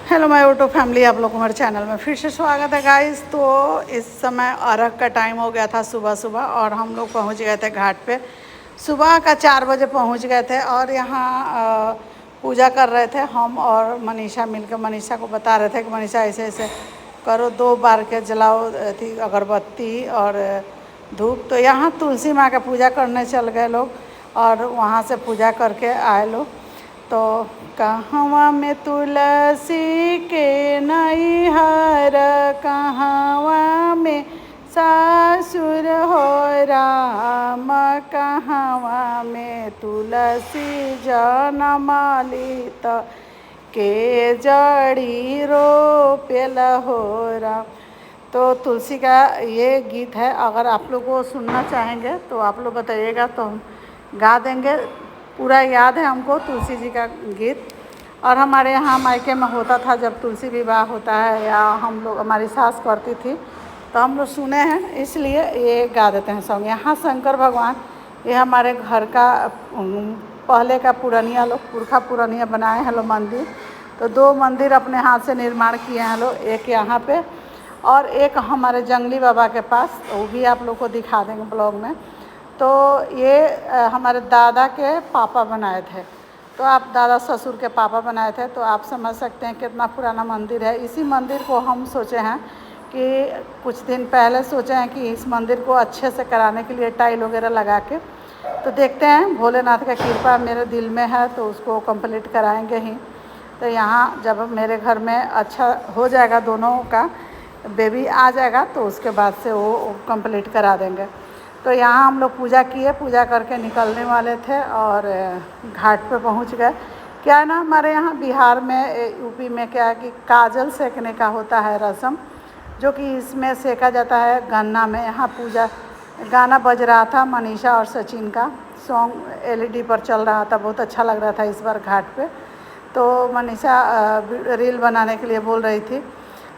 Hello my YouTube family, आप लोग को हमारे चैनल में फिर से स्वागत है गाइस। तो इस समय अर्घ का टाइम हो गया था सुबह सुबह और हम लोग पहुंच गए थे घाट पे। सुबह का 4 बजे पहुंच गए थे और यहाँ पूजा कर रहे थे हम और मनीषा मिलकर। मनीषा को बता रहे थे कि मनीषा ऐसे ऐसे करो, 2 बार के जलाओ थी अगरबत्ती और धूप। तो यहाँ तुलसी माँ का पूजा करने चल गए लोग और वहाँ से पूजा करके आए लोग। तो कहवा में तुलसी के नैहर, कहवा में सासुर हो राम, कहवा में तुलसी जनम लित के जड़ी रोपेल हो राम। तो तुलसी का ये गीत है, अगर आप लोग को सुनना चाहेंगे तो आप लोग बताइएगा तो हम गा देंगे। पूरा याद है हमको तुलसी जी का गीत। और हमारे यहाँ मायके में होता था जब तुलसी विवाह होता है या हम लोग, हमारी सास करती थी तो हम लोग सुने हैं, इसलिए ये गा देते हैं सॉन्ग। यहाँ शंकर भगवान, ये हमारे घर का पहले का पुरानिया लोग, पुरखा पुरानिया बनाए हैं लोग मंदिर। तो 2 मंदिर अपने हाथ से निर्माण किए हैं लोग, एक यहाँ पे और एक हमारे जंगली बाबा के पास, वो भी आप लोग को दिखा देंगे ब्लॉग में। तो ये हमारे दादा के पापा बनाए थे, तो आप दादा ससुर के पापा बनाए थे, तो आप समझ सकते हैं कितना पुराना मंदिर है। इसी मंदिर को हम सोचे हैं कि कुछ दिन पहले सोचे हैं कि इस मंदिर को अच्छे से कराने के लिए टाइल वगैरह लगा के, तो देखते हैं भोलेनाथ का कृपा मेरे दिल में है तो उसको कंप्लीट कराएंगे ही। तो यहाँ जब मेरे घर में अच्छा हो जाएगा, दोनों का बेबी आ जाएगा, तो उसके बाद से वो कंप्लीट करा देंगे। तो यहाँ हम लोग पूजा किए, पूजा करके निकलने वाले थे और घाट पे पहुँच गए। क्या है ना, हमारे यहाँ बिहार में, यूपी में क्या है कि काजल सेकने का होता है रस्म, जो कि इसमें सेका जाता है गन्ना में। यहाँ पूजा गाना बज रहा था मनीषा और सचिन का सॉन्ग, एलईडी पर चल रहा था, बहुत अच्छा लग रहा था इस बार घाट पे। तो मनीषा रील बनाने के लिए बोल रही थी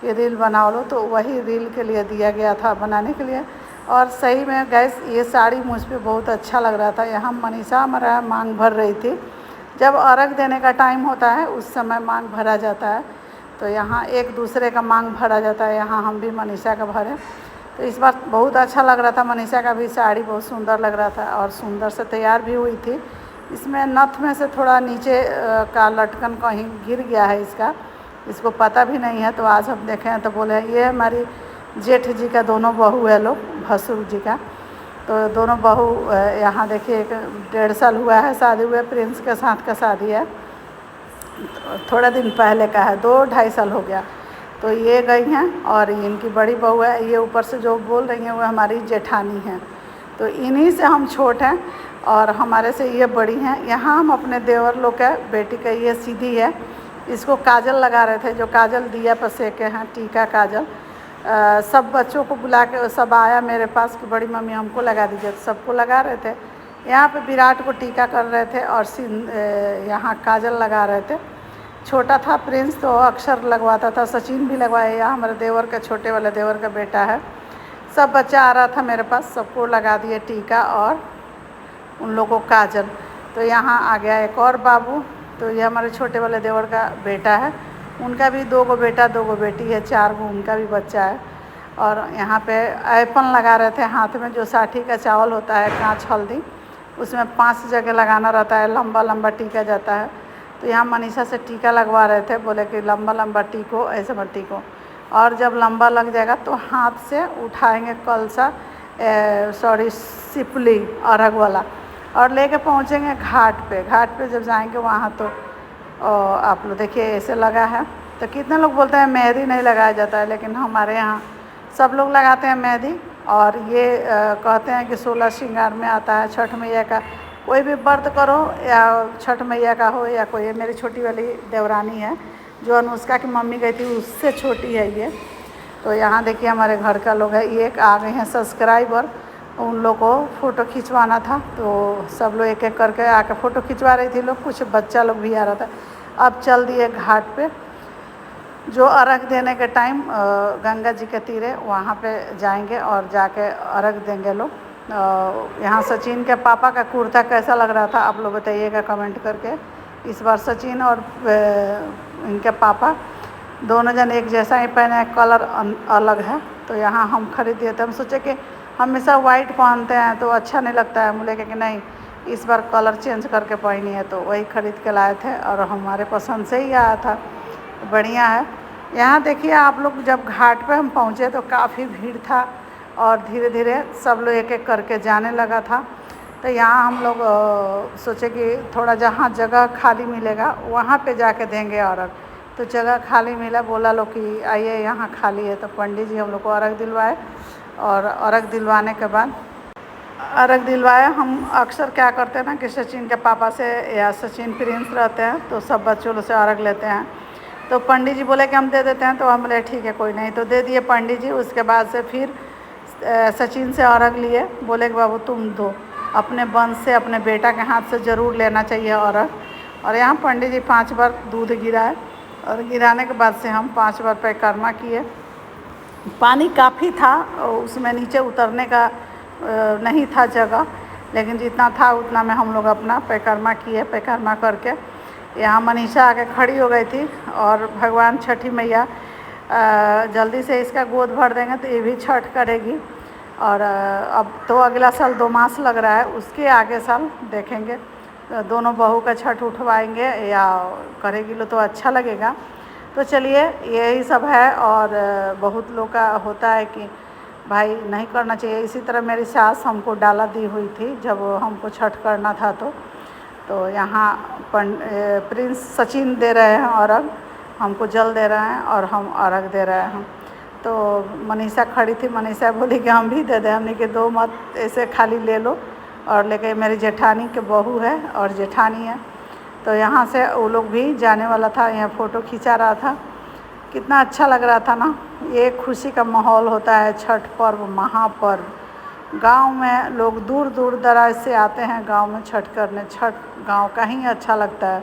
कि रील बना लो, तो वही रील के लिए दिया गया था बनाने के लिए। और सही में गैस, ये साड़ी मुझ पे बहुत अच्छा लग रहा था। यहाँ मनीषा हमारा मांग भर रही थी। जब अर्घ देने का टाइम होता है उस समय मांग भरा जाता है, तो यहाँ एक दूसरे का मांग भरा जाता है। यहाँ हम भी मनीषा का भरे, तो इस बार बहुत अच्छा लग रहा था। मनीषा का भी साड़ी बहुत सुंदर लग रहा था और सुंदर से तैयार भी हुई थी। इसमें नथ में से थोड़ा नीचे का लटकन कहीं गिर गया है इसको पता भी नहीं है। तो आज हम देखें तो बोले ये हमारी जेठ जी का दोनों बहू है लोग, भसुर जी का। तो दोनों बहू यहाँ देखिए, 1.5 साल हुआ है शादी हुए, प्रिंस के साथ का शादी है, थोड़ा दिन पहले का है, 2-2.5 साल हो गया। तो ये गई हैं और इनकी बड़ी बहू है, ये ऊपर से जो बोल रही हैं वो हमारी जेठानी हैं। तो इन्हीं से हम छोट हैं और हमारे से ये बड़ी हैं। यहाँ हम अपने देवर लोग का बेटी का, ये सीधी है, इसको काजल लगा रहे थे, जो काजल दिया पर सेके हैं, टीका काजल। सब बच्चों को बुला के सब आया मेरे पास कि बड़ी मम्मी हमको लगा दीजिए, तो सबको लगा रहे थे। यहाँ पे विराट को टीका कर रहे थे और यहाँ काजल लगा रहे थे। छोटा था प्रिंस तो अक्षर लगवाता था, सचिन भी लगवाया। यहाँ हमारे देवर का, छोटे वाले देवर का बेटा है। सब बच्चा आ रहा था मेरे पास, सबको लगा दिए टीका और उन लोगों को काजल। तो यहाँ आ गया एक और बाबू, तो ये हमारे छोटे वाले देवर का बेटा है, उनका भी 2 गो बेटा 2 गो बेटी है, 4 गो उनका भी बच्चा है। और यहाँ पे ऐपन लगा रहे थे हाथ में, जो साठी का चावल होता है, काँच हल्दी, उसमें 5 जगह लगाना रहता है, लंबा लंबा टीका जाता है। तो यहाँ मनीषा से टीका लगवा रहे थे, बोले कि लंबा लंबा टीको, ऐसे मत टीको। और जब लंबा लग जाएगा तो हाथ से उठाएंगे कलसा, सिपली अर्घ वाला, और लेके पहुँचेंगे घाट पे। घाट पे जब जाएंगे वहाँ तो आप लोग देखिए ऐसे लगा है। तो कितने लोग बोलते हैं मेहंदी नहीं लगाया जाता है, लेकिन हमारे यहाँ सब लोग लगाते हैं मेहंदी। और ये कहते हैं कि 16 श्रृंगार में आता है छठ मैया का। कोई भी व्रत करो, या छठ मैया का हो या कोई, मेरी छोटी वाली देवरानी है जो अनुष्का की मम्मी गई थी, उससे छोटी है ये। तो यहाँ देखिए हमारे घर का लोग है, ये एक आ गए हैं सब्सक्राइबर, उन लोग को फ़ोटो खिंचवाना था, तो सब लोग एक एक करके आके फ़ोटो खिंचवा रही थी लोग, कुछ बच्चा लोग भी आ रहा था। अब चल दिए घाट पे, जो अर्घ देने के टाइम गंगा जी के तीरे वहाँ पे जाएंगे और जाके अर्घ देंगे लोग। यहाँ सचिन के पापा का कुर्ता कैसा लग रहा था आप लोग बताइएगा कमेंट करके। इस बार सचिन और इनके पापा दोनों जन एक जैसा ही पहने हैं, कलर अलग है। तो यहाँ हम खरीदे थे, हम सोचे कि हमेशा वाइट पहनते हैं तो अच्छा नहीं लगता है, बोले कि नहीं इस बार कलर चेंज करके पहनी है, तो वही ख़रीद के लाए थे और हमारे पसंद से ही आया था, बढ़िया है। यहाँ देखिए आप लोग, जब घाट पे हम पहुँचे तो काफ़ी भीड़ था और धीरे धीरे सब लोग एक एक करके जाने लगा था। तो यहाँ हम लोग सोचे कि थोड़ा जहाँ जगह खाली मिलेगा वहाँ पे जाके देंगे अर्घ। तो जगह खाली मिला, बोला लोग कि आइए यहाँ खाली है, तो पंडित जी हम लोग को अर्घ दिलवाए और अर्घ दिलवाने के बाद अर्घ दिलवाया। हम अक्सर क्या करते हैं ना कि सचिन के पापा से या सचिन प्रिंस रहते हैं तो सब बच्चों लोग से अर्घ लेते हैं। तो पंडित जी बोले कि हम दे देते हैं, तो हम बोले ठीक है कोई नहीं, तो दे दिए पंडित जी। उसके बाद से फिर सचिन से अर्घ लिए, बोले कि बाबू तुम दो, अपने वंश से अपने बेटा के हाथ से ज़रूर लेना चाहिए अर्घ। और यहाँ पंडित जी 5 बार दूध गिराए और गिराने के बाद से हम 5 बार परिक्रमा किए। पानी काफ़ी था, उसमें नीचे उतरने का नहीं था जगह, लेकिन जितना था उतना में हम लोग अपना परिक्रमा किए। परिक्रमा करके यहाँ मनीषा आके खड़ी हो गई थी और भगवान छठी मैया जल्दी से इसका गोद भर देंगे तो ये भी छठ करेगी। और अब तो अगला साल 2 मास लग रहा है, उसके आगे साल देखेंगे दोनों बहू का छठ उठवाएंगे या करेगी लो तो अच्छा लगेगा। तो चलिए यही सब है। और बहुत लोग का होता है कि भाई नहीं करना चाहिए। इसी तरह मेरी सास हमको डाला दी हुई थी जब हमको छठ करना था। तो यहाँ प्रिंस सचिन दे रहे हैं अर्घ, हमको जल दे रहे हैं और हम अर्घ दे रहे हैं। तो मनीषा खड़ी थी, मनीषा बोली कि हम भी दे दें, हमने कि दो मत, ऐसे खाली ले लो। और लेके मेरी जेठानी के बहू है और जेठानी है, तो यहाँ से वो लोग भी जाने वाला था, यहाँ फ़ोटो खींचा रहा था। कितना अच्छा लग रहा था ना, ये खुशी का माहौल होता है। छठ पर्व महापर्व, गांव में लोग दूर दूर दराज से आते हैं गांव में छठ करने। छठ गांव का ही अच्छा लगता है,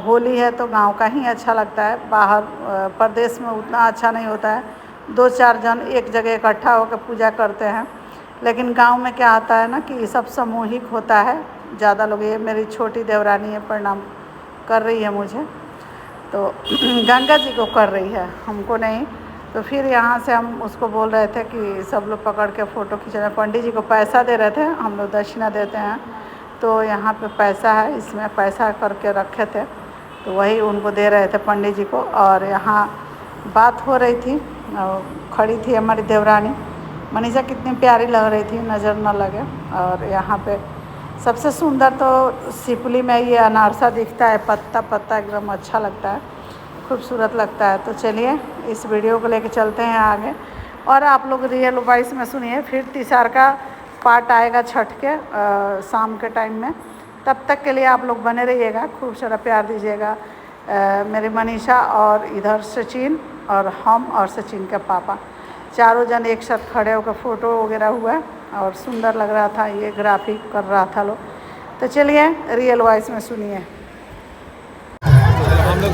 होली है तो गांव का ही अच्छा लगता है। बाहर प्रदेश में उतना अच्छा नहीं होता है, 2-4 जन एक जगह इकट्ठा होकर पूजा करते हैं। लेकिन गांव में क्या आता है ना कि सब सामूहिक होता है, ज़्यादा लोग। ये मेरी छोटी देवरानी है, प्रणाम कर रही है मुझे, तो गंगा जी को कर रही है, हमको नहीं। तो फिर यहाँ से हम उसको बोल रहे थे कि सब लोग पकड़ के फ़ोटो खींच रहे। पंडित जी को पैसा दे रहे थे, हम लोग दक्षिणा देते हैं, तो यहाँ पे पैसा है, इसमें पैसा करके रखे थे, तो वही उनको दे रहे थे पंडित जी को। और यहाँ बात हो रही थी, खड़ी थी हमारी देवरानी मनीषा, कितनी प्यारी लग रही थी, नज़र न लगे। और यहाँ पे सबसे सुंदर तो सिपली में ये अनारसा दिखता है, पत्ता पत्ता एकदम अच्छा लगता है, खूबसूरत लगता है। तो चलिए इस वीडियो को लेके चलते हैं आगे, और आप लोग रियल वॉइस में सुनिए। फिर तीसरा का पार्ट आएगा छठ के शाम के टाइम में, तब तक के लिए आप लोग बने रहिएगा, खूब सारा प्यार दीजिएगा। मेरी मनीषा और इधर सचिन और हम और सचिन के पापा, चारों जन एक साथ खड़े होकर फ़ोटो वगैरह हुआ और सुंदर लग रहा था, ये ग्राफिक कर रहा था लोग। तो चलिए रियल वॉइस में सुनिए। हम लोग